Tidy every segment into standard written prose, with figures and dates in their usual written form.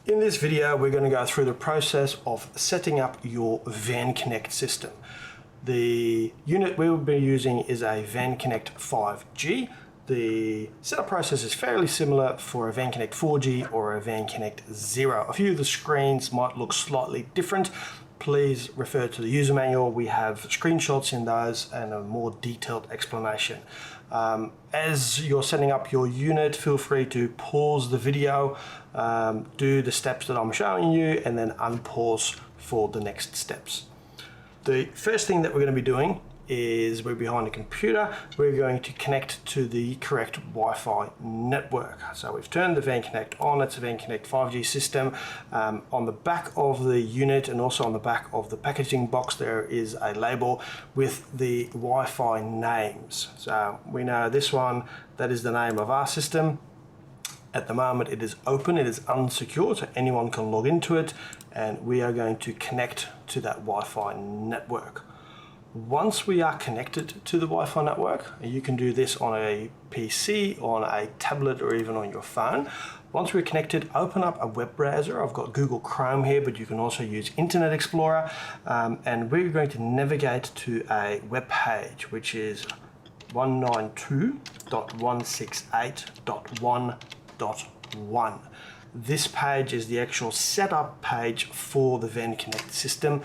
In this video, we're going to go through the process of setting up your VanConnect system. The unit we will be using is a VanConnect 5G. The setup process is fairly similar for a VanConnect 4G or a VanConnect 0. A few of the screens might look slightly different. Please refer to the user manual. We have screenshots in those and a more detailed explanation. As you're setting up your unit, feel free to pause the video, do the steps that I'm showing you, and then unpause for the next steps. The first thing that we're going to be doing is we're behind the computer. We're going to connect to the correct Wi-Fi network. So we've turned the VanConnect on. It's a VanConnect 5G system. On the back of the unit and also on the back of the packaging box, there is a label with the Wi-Fi names. So we know this one, that is the name of our system. At the moment it is open, it is unsecured, so anyone can log into it, and we are going to connect to that Wi-Fi network. Once we are connected to the Wi-Fi network, you can do this on a PC, on a tablet, or even on your phone. Once we're connected, open up a web browser. I've got Google Chrome here, but you can also use Internet Explorer. And we're going to navigate to a web page, which is 192.168.1.1. This page is the actual setup page for the VanConnect system.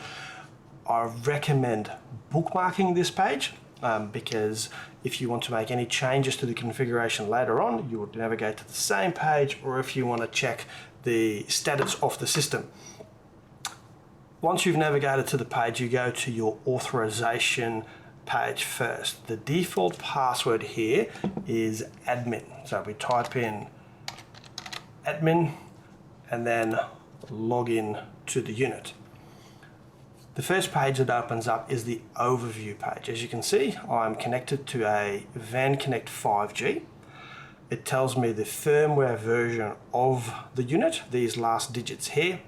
I recommend bookmarking this page because if you want to make any changes to the configuration later on, you would navigate to the same page, or if you want to check the status of the system. Once you've navigated to the page, you go to your authorization page first. The default password here is admin. So we type in admin and then log in to the unit. The first page that opens up is the overview page. As you can see, I'm connected to a VanConnect 5G. It tells me the firmware version of the unit, these last digits here.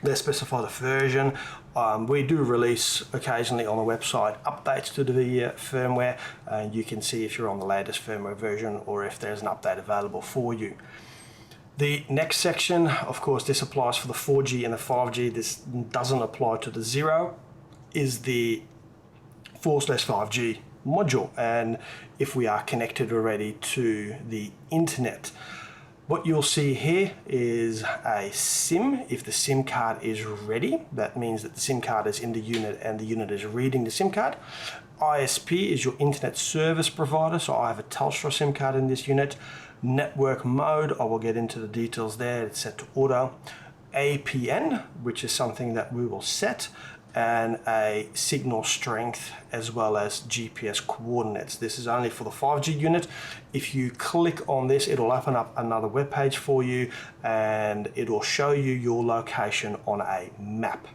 They specify the version. We do release occasionally on the website updates to the firmware, and you can see if you're on the latest firmware version or if there's an update available for you. The next section, of course, this applies for the 4G and the 5G. This doesn't apply to the 0, is the /5G module. And if we are connected already to the internet, what you'll see here is a SIM. If the SIM card is ready, that means that the SIM card is in the unit and the unit is reading the SIM card. ISP is your internet service provider, so I have a Telstra SIM card in this unit. Network mode, I will get into the details there, it's set to auto. APN, which is something that we will set, and a signal strength as well as GPS coordinates. This is only for the 5G unit. If you click on this, it'll open up another web page for you and it will show you your location on a map.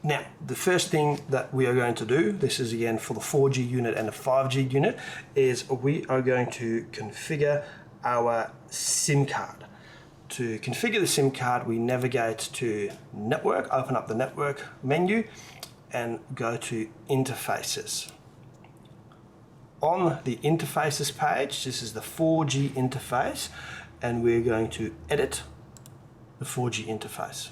Now, the first thing that we are going to do, this is again for the 4G unit and the 5G unit, is we are going to configure our SIM card. To configure the SIM card, we navigate to Network, open up the Network menu, and go to Interfaces. On the Interfaces page, this is the 4G interface, and we're going to edit the 4G interface.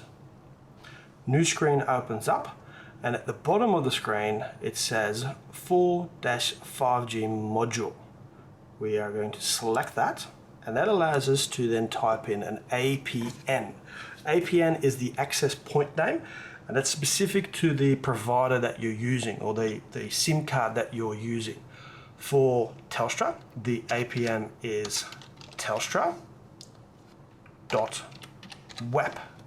New screen opens up, and at the bottom of the screen it says 4-5G module. We are going to select that, and that allows us to then type in an APN. APN is the access point name, and that's specific to the provider that you're using, or the SIM card that you're using. For Telstra, the APN is telstra.wap,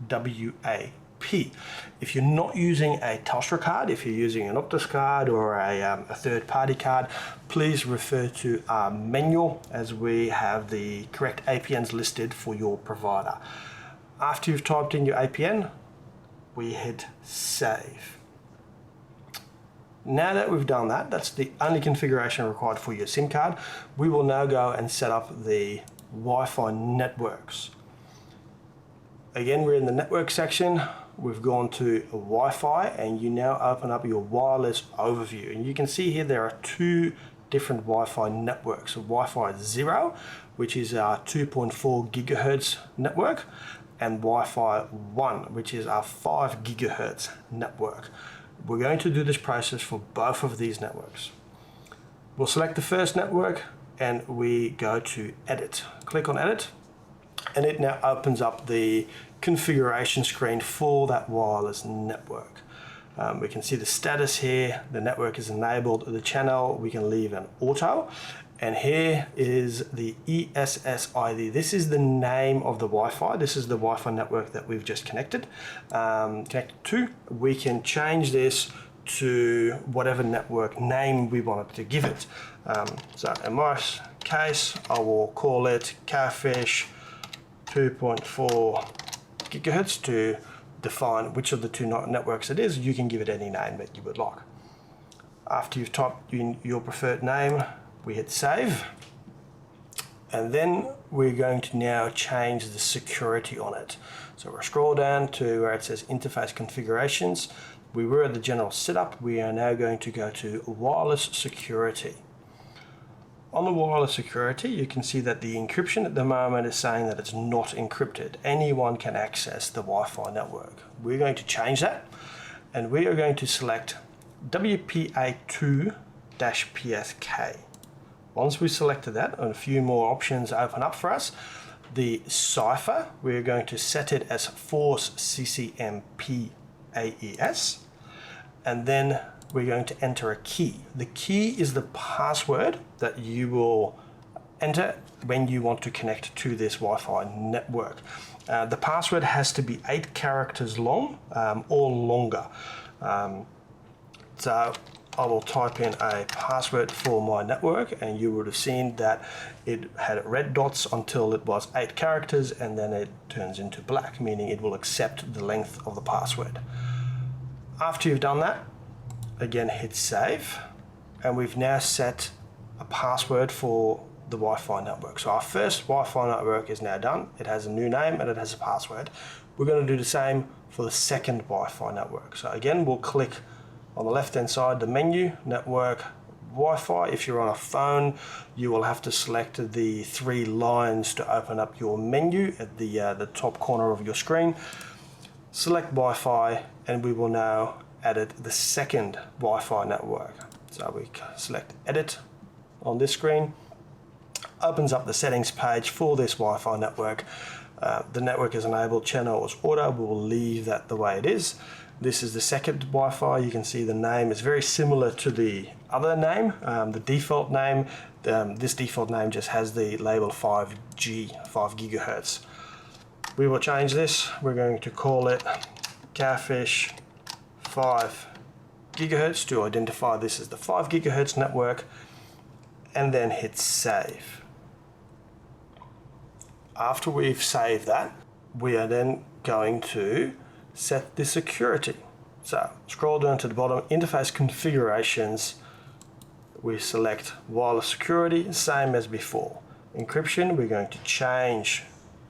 W-A-P. If you're not using a Telstra card, if you're using an Optus card or a third-party card, please refer to our manual as we have the correct APNs listed for your provider. After you've typed in your APN, we hit save. Now that we've done that, that's the only configuration required for your SIM card. We will now go and set up the Wi-Fi networks. Again, we're in the network section. We've gone to Wi-Fi, and you now open up your wireless overview. And you can see here there are two different Wi-Fi networks. So Wi-Fi 0, which is our 2.4 gigahertz network, and Wi-Fi 1, which is our 5 gigahertz network. We're going to do this process for both of these networks. We'll select the first network and we go to edit. Click on edit and it now opens up the configuration screen for that wireless network. We can see the status here, the network is enabled, the channel we can leave an auto, and here is the ESSID. This is the name of the Wi-Fi. This is the Wi-Fi network that we've just connected to. We can change this to whatever network name we wanted to give it. So in my case, I will call it Catfish 2.4 gigahertz to define which of the two networks it is. You can give it any name that you would like. After you've typed in your preferred name, we hit save. And then we're going to now change the security on it. So we'll scroll down to where it says interface configurations. We were at the general setup. We are now going to go to wireless security. On the wireless security, you can see that the encryption at the moment is saying that it's not encrypted. Anyone can access the Wi-Fi network. We're going to change that, and we are going to select WPA2-PSK. Once we've selected that, and a few more options open up for us, the cipher, we're going to set it as Force CCMP AES, and then we're going to enter a key. The key is the password that you will enter when you want to connect to this Wi-Fi network. The password has to be 8 characters long or longer. So I will type in a password for my network, and you would have seen that it had red dots until it was 8 characters, and then it turns into black, meaning it will accept the length of the password. After you've done that, again hit save, and we've now set a password for the Wi-Fi network. So our first Wi-Fi network is now done. It has a new name and it has a password. We're going to do the same for the second Wi-Fi network. So again, we'll click on the left hand side, the menu, network, Wi-Fi. If you're on a phone, you will have to select the 3 lines to open up your menu at the top corner of your screen. Select Wi-Fi, and we will now edit the second Wi-Fi network. So we select edit on this screen, opens up the settings page for this Wi-Fi network. The network is enabled, channel is auto. We will leave that the way it is. This is the second Wi-Fi. You can see the name is very similar to the other name, the default name. This default name just has the label 5G, 5 gigahertz. We will change this. We're going to call it Catfish 5 gigahertz to identify this as the 5 gigahertz network, and then hit save. After we've saved that, we are then going to set the security. So scroll down to the bottom, interface configurations, we select wireless security, same as before. Encryption, we're going to change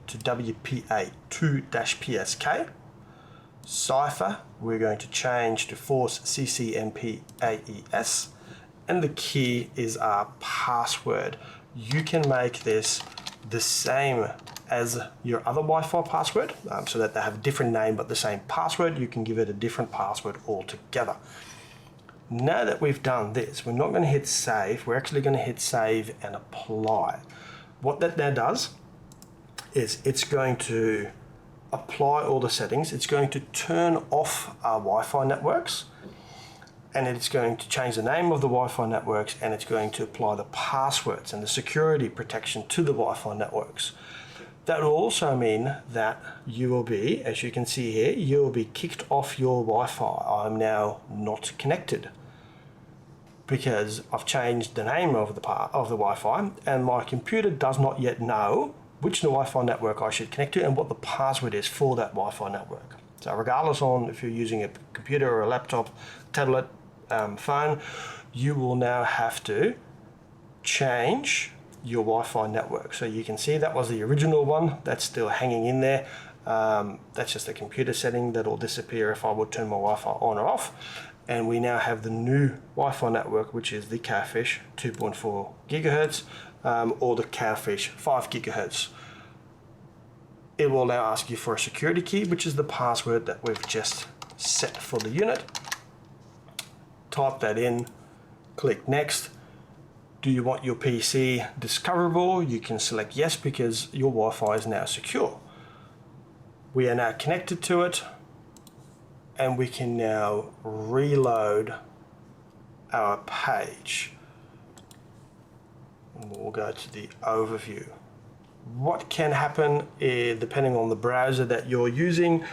to WPA2-PSK. Cipher, we're going to change to Force CCMP AES, and the key is our password. You can make this the same as your other Wi-Fi password, so that they have a different name but the same password. You can give it a different password altogether. Now that we've done this, we're not going to hit save, we're actually going to hit save and apply. What that now does is it's going to apply all the settings. It's going to turn off our Wi-Fi networks, and it's going to change the name of the Wi-Fi networks, and it's going to apply the passwords and the security protection to the Wi-Fi networks. That will also mean that you will be, as you can see here, you will be kicked off your Wi-Fi. I'm now not connected because I've changed the name of the Wi-Fi, and my computer does not yet know which Wi-Fi network I should connect to and what the password is for that Wi-Fi network. So regardless on if you're using a computer or a laptop, tablet, phone, you will now have to change your Wi-Fi network. So you can see that was the original one that's still hanging in there. That's just a computer setting that will disappear if I would turn my Wi-Fi on or off. And we now have the new Wi-Fi network, which is the Catfish 2.4 gigahertz or the Catfish 5 gigahertz. It will now ask you for a security key, which is the password that we've just set for the unit. Type that in, click next. Do you want your PC discoverable? You can select yes, because your Wi-Fi is now secure. We are now connected to it, and we can now reload our page. And we'll go to the overview. What can happen is, depending on the browser that you're using,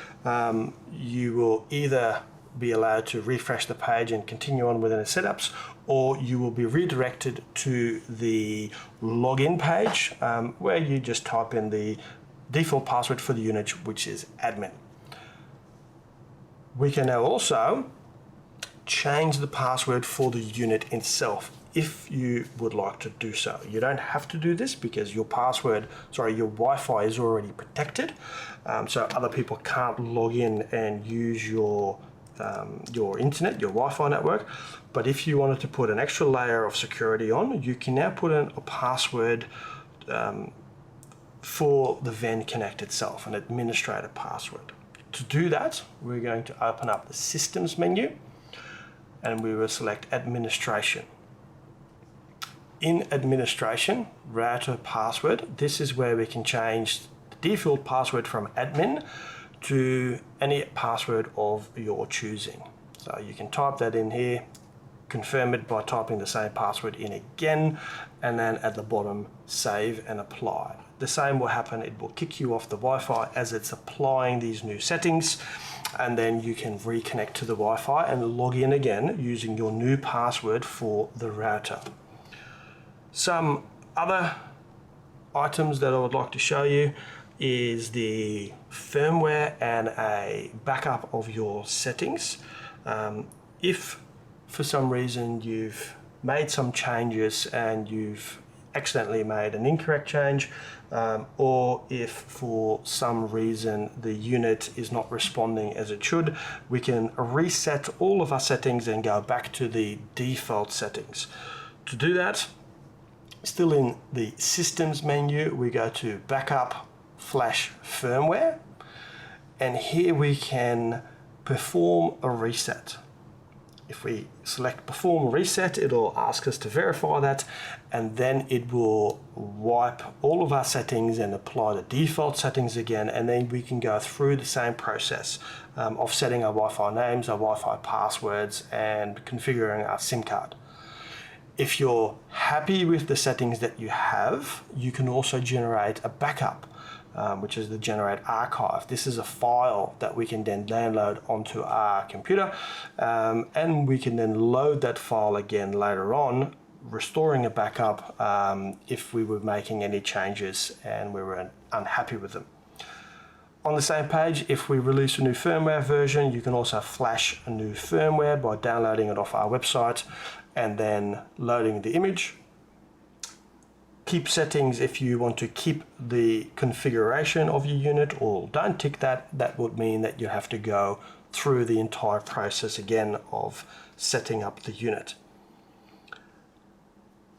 you will either be allowed to refresh the page and continue on with the setups, or you will be redirected to the login page where you just type in the default password for the unit, which is admin. We can now also change the password for the unit itself if you would like to do so. You don't have to do this because your your Wi-Fi is already protected, so other people can't log in and use your internet, your Wi-Fi network. But if you wanted to put an extra layer of security on, you can now put in a password for the VanConnect itself, an administrator password. To do that, we're going to open up the Systems menu, and we will select Administration. In Administration, router password, this is where we can change the default password from admin to any password of your choosing. So you can type that in here, confirm it by typing the same password in again, and then at the bottom, save and apply. The same will happen, it will kick you off the Wi-Fi as it's applying these new settings, and then you can reconnect to the Wi-Fi and log in again using your new password for the router. Some other items that I would like to show you is the firmware and a backup of your settings. If for some reason you've made some changes and you've accidentally made an incorrect change, or if for some reason the unit is not responding as it should, we can reset all of our settings and go back to the default settings. To do that, still in the Systems menu, we go to Backup / Firmware, and here we can perform a reset. If we select Perform Reset, it'll ask us to verify that, and then it will wipe all of our settings and apply the default settings again, and then we can go through the same process of setting our Wi-Fi names, our Wi-Fi passwords, and configuring our SIM card. If you're happy with the settings that you have, you can also generate a backup, which is the Generate Archive. This is a file that we can then download onto our computer, and we can then load that file again later on, restoring a backup if we were making any changes and we were unhappy with them. On the same page, if we release a new firmware version, you can also flash a new firmware by downloading it off our website and then loading the image. Keep settings if you want to keep the configuration of your unit, or don't tick that. That would mean that you have to go through the entire process again of setting up the unit.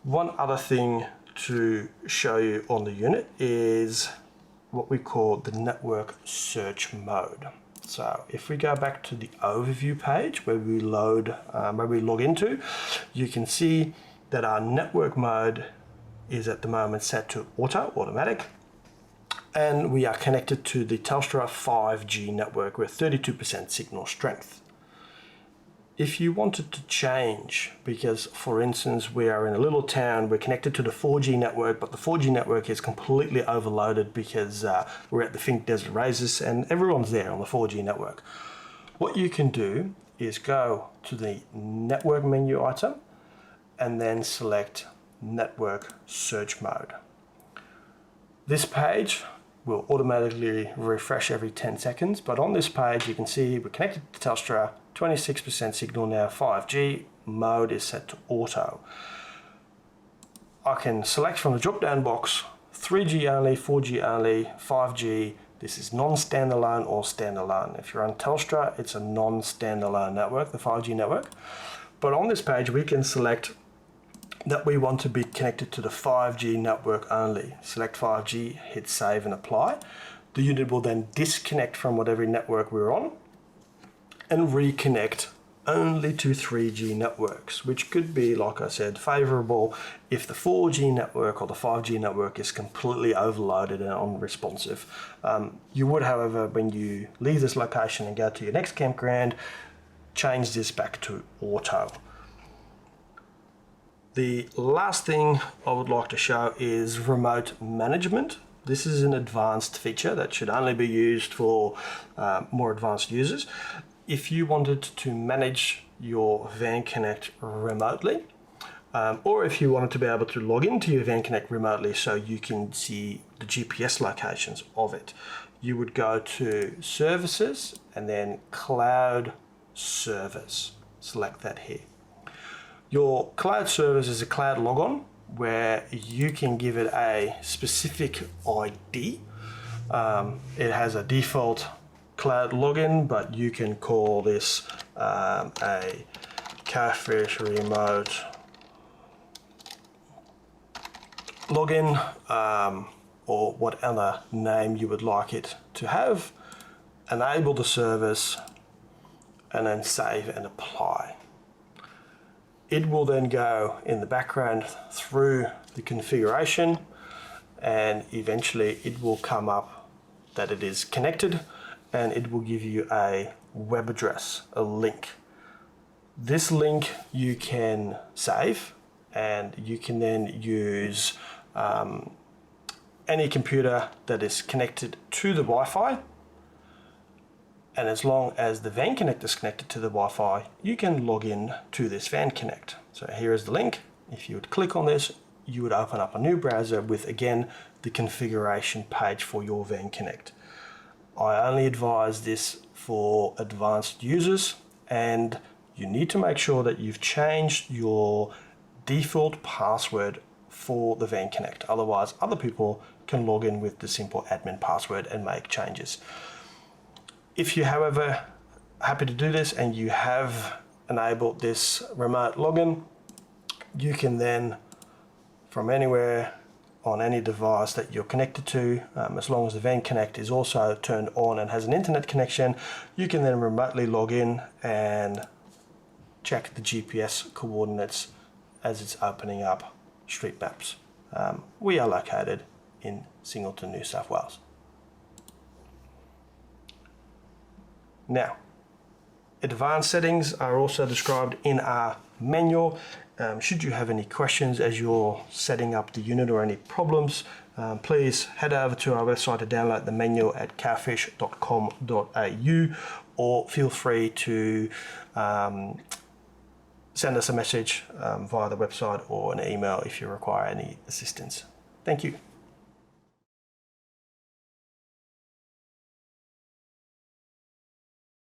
One other thing to show you on the unit is what we call the network search mode. So if we go back to the overview page where we log into, you can see that our network mode is at the moment set to automatic, and we are connected to the Telstra 5G network with 32% signal strength. If you wanted to change, because for instance we are in a little town, we're connected to the 4G network, but the 4G network is completely overloaded because we're at the Finke Desert Races and everyone's there on the 4G network. What you can do is go to the network menu item and then select network search mode. This page will automatically refresh every 10 seconds, but on this page you can see we're connected to Telstra, 26% signal now, 5G, mode is set to auto. I can select from the drop down box 3G only, 4G only, 5G. This is non-standalone or standalone. If you're on Telstra, it's a non-standalone network, the 5G network. But on this page we can select that we want to be connected to the 5G network only. Select 5G, hit save and apply. The unit will then disconnect from whatever network we're on and reconnect only to 3G networks, which could be, like I said, favorable if the 4G network or the 5G network is completely overloaded and unresponsive. You would, however, when you leave this location and go to your next campground, change this back to auto. The last thing I would like to show is remote management. This is an advanced feature that should only be used for more advanced users. If you wanted to manage your VanConnect remotely, or if you wanted to be able to log into your VanConnect remotely so you can see the GPS locations of it, you would go to Services and then Cloud Service. Select that here. Your cloud service is a cloud logon where you can give it a specific ID. It has a default cloud login, but you can call this a Catfish remote login, or what other name you would like it to have. Enable the service and then save and apply. It will then go in the background through the configuration, and eventually it will come up that it is connected, and it will give you a web address, a link. This link you can save, and you can then use any computer that is connected to the Wi-Fi. And as long as the VanConnect is connected to the Wi-Fi, you can log in to this VanConnect. So here is the link. If you would click on this, you would open up a new browser with, again, the configuration page for your VanConnect. I only advise this for advanced users, and you need to make sure that you've changed your default password for the VanConnect. Otherwise, other people can log in with the simple admin password and make changes. If you, however, happy to do this and you have enabled this remote login, you can then, from anywhere on any device that you're connected to, as long as the VanConnect is also turned on and has an internet connection, you can then remotely log in and check the GPS coordinates as it's opening up street maps. We are located in Singleton, New South Wales. Now, advanced settings are also described in our manual. Should you have any questions as you're setting up the unit or any problems, please head over to our website to download the manual at catfish.com.au, or feel free to send us a message via the website or an email if you require any assistance. Thank you.